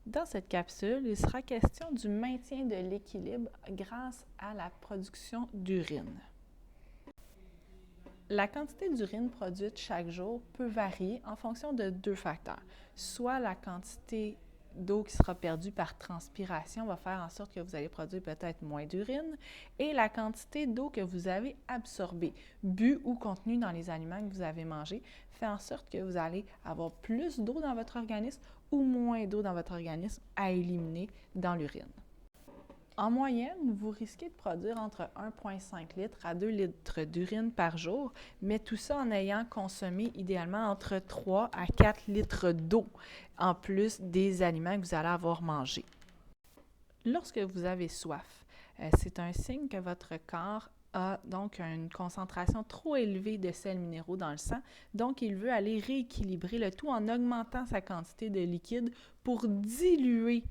Dans cette capsule, il sera question du maintien de l'équilibre grâce à la production d'urine. La quantité d'urine produite chaque jour peut varier en fonction de deux facteurs. Soit la quantité d'eau qui sera perdue par transpiration va faire en sorte que vous allez produire peut-être moins d'urine, et la quantité d'eau que vous avez absorbée, bu ou contenue dans les aliments que vous avez mangés, fait en sorte que vous allez avoir plus d'eau dans votre organisme ou moins d'eau dans votre organisme à éliminer dans l'urine. En moyenne, vous risquez de produire entre 1,5 litres à 2 litres d'urine par jour, mais tout ça en ayant consommé idéalement entre 3 à 4 litres d'eau, en plus des aliments que vous allez avoir mangés. Lorsque vous avez soif, c'est un signe que votre corps a donc une concentration trop élevée de sels minéraux dans le sang, donc il veut aller rééquilibrer le tout en augmentant sa quantité de liquide pour diluer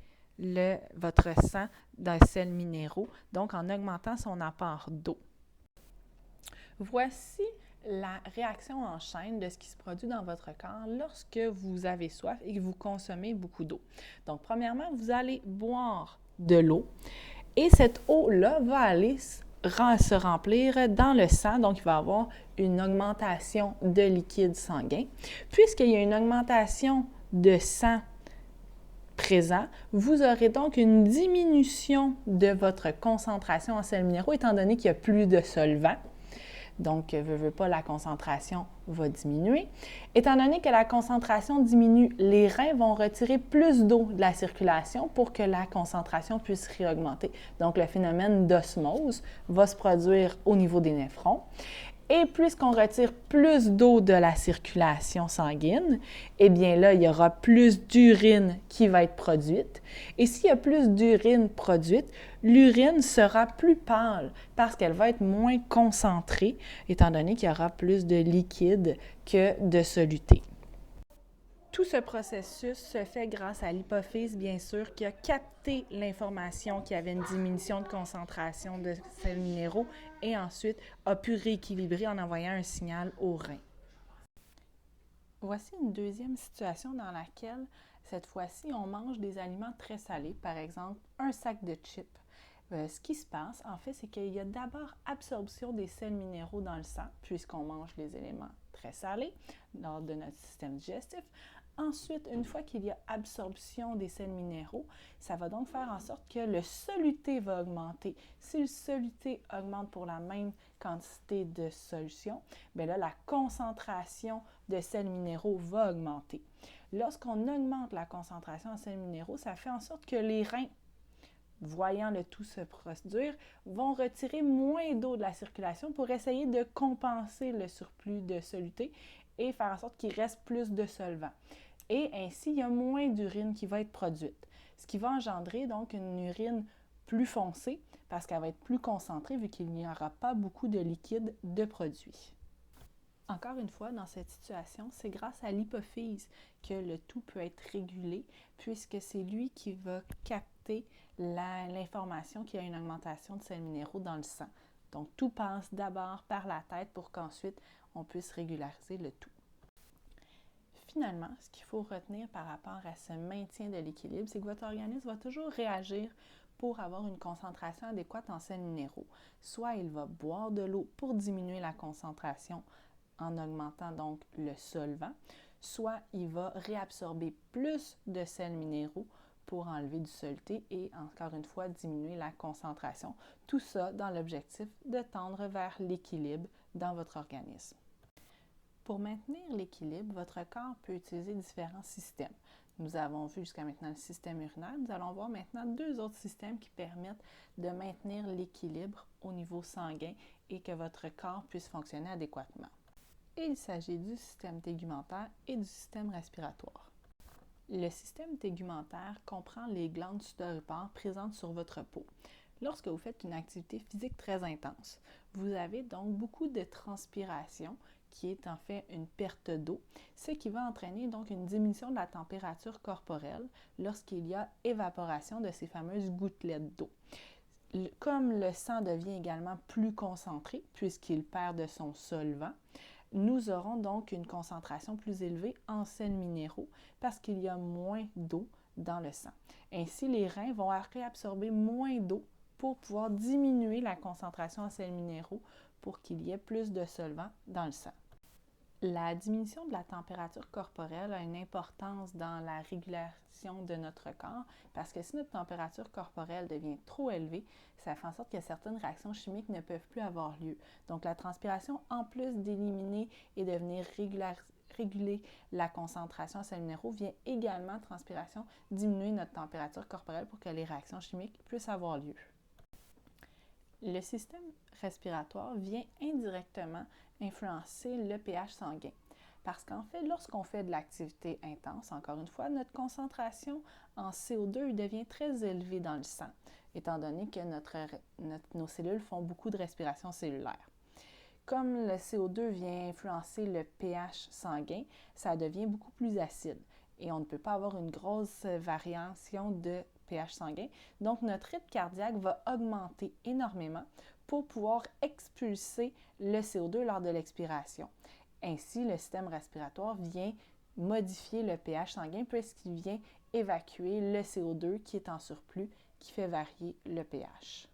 votre sang de sels minéraux, donc en augmentant son apport d'eau. Voici la réaction en chaîne de ce qui se produit dans votre corps lorsque vous avez soif et que vous consommez beaucoup d'eau. Donc, premièrement, vous allez boire de l'eau et cette eau-là va aller se remplir dans le sang, donc il va y avoir une augmentation de liquide sanguin. Puisqu'il y a une augmentation de sang présent, vous aurez donc une diminution de votre concentration en sels minéraux étant donné qu'il n'y a plus de solvant. Donc, veut pas, la concentration va diminuer. Étant donné que la concentration diminue, les reins vont retirer plus d'eau de la circulation pour que la concentration puisse réaugmenter. Donc, le phénomène d'osmose va se produire au niveau des néphrons. Et puisqu'on retire plus d'eau de la circulation sanguine, eh bien là, il y aura plus d'urine qui va être produite. Et s'il y a plus d'urine produite, l'urine sera plus pâle parce qu'elle va être moins concentrée, étant donné qu'il y aura plus de liquide que de soluté. Tout ce processus se fait grâce à l'hypophyse, bien sûr, qui a capté l'information qu'il y avait une diminution de concentration de sels minéraux et ensuite a pu rééquilibrer en envoyant un signal au rein. Voici une deuxième situation dans laquelle, cette fois-ci, on mange des aliments très salés, par exemple un sac de chips. Ce qui se passe, en fait, c'est qu'il y a d'abord absorption des sels minéraux dans le sang, puisqu'on mange les éléments très salés lors de notre système digestif. Ensuite, une fois qu'il y a absorption des sels minéraux, ça va donc faire en sorte que le soluté va augmenter. Si le soluté augmente pour la même quantité de solution, bien là, la concentration de sels minéraux va augmenter. Lorsqu'on augmente la concentration en sels minéraux, ça fait en sorte que les reins, voyant le tout se produire, vont retirer moins d'eau de la circulation pour essayer de compenser le surplus de soluté et faire en sorte qu'il reste plus de solvant. Et ainsi, il y a moins d'urine qui va être produite, ce qui va engendrer donc une urine plus foncée parce qu'elle va être plus concentrée vu qu'il n'y aura pas beaucoup de liquide de produit. Encore une fois, dans cette situation, c'est grâce à l'hypophyse que le tout peut être régulé puisque c'est lui qui va capter l'information qu'il y a une augmentation de sels minéraux dans le sang. Donc, tout passe d'abord par la tête pour qu'ensuite on puisse régulariser le tout. Finalement, ce qu'il faut retenir par rapport à ce maintien de l'équilibre, c'est que votre organisme va toujours réagir pour avoir une concentration adéquate en sels minéraux. Soit il va boire de l'eau pour diminuer la concentration en augmentant donc le solvant, soit il va réabsorber plus de sels minéraux pour enlever du soluté et encore une fois diminuer la concentration. Tout ça dans l'objectif de tendre vers l'équilibre dans votre organisme. Pour maintenir l'équilibre, votre corps peut utiliser différents systèmes. Nous avons vu jusqu'à maintenant le système urinaire. Nous allons voir maintenant deux autres systèmes qui permettent de maintenir l'équilibre au niveau sanguin et que votre corps puisse fonctionner adéquatement. Et il s'agit du système tégumentaire et du système respiratoire. Le système tégumentaire comprend les glandes sudoripare présentes sur votre peau. Lorsque vous faites une activité physique très intense, vous avez donc beaucoup de transpiration qui est en fait une perte d'eau, ce qui va entraîner donc une diminution de la température corporelle lorsqu'il y a évaporation de ces fameuses gouttelettes d'eau. Comme le sang devient également plus concentré puisqu'il perd de son solvant, nous aurons donc une concentration plus élevée en sels minéraux parce qu'il y a moins d'eau dans le sang. Ainsi, les reins vont réabsorber moins d'eau pour pouvoir diminuer la concentration en sels minéraux pour qu'il y ait plus de solvant dans le sang. La diminution de la température corporelle a une importance dans la régulation de notre corps parce que si notre température corporelle devient trop élevée, ça fait en sorte que certaines réactions chimiques ne peuvent plus avoir lieu. Donc la transpiration, en plus d'éliminer et de venir réguler la concentration en sels minéraux, vient également, transpiration, diminuer notre température corporelle pour que les réactions chimiques puissent avoir lieu. Le système respiratoire vient indirectement influencer le pH sanguin. Parce qu'en fait, lorsqu'on fait de l'activité intense, encore une fois, notre concentration en CO2 devient très élevée dans le sang, étant donné que nos cellules font beaucoup de respiration cellulaire. Comme le CO2 vient influencer le pH sanguin, ça devient beaucoup plus acide et on ne peut pas avoir une grosse variation de pH sanguin. Donc, notre rythme cardiaque va augmenter énormément pour pouvoir expulser le CO2 lors de l'expiration. Ainsi, le système respiratoire vient modifier le pH sanguin puisqu'il vient évacuer le CO2 qui est en surplus, qui fait varier le pH.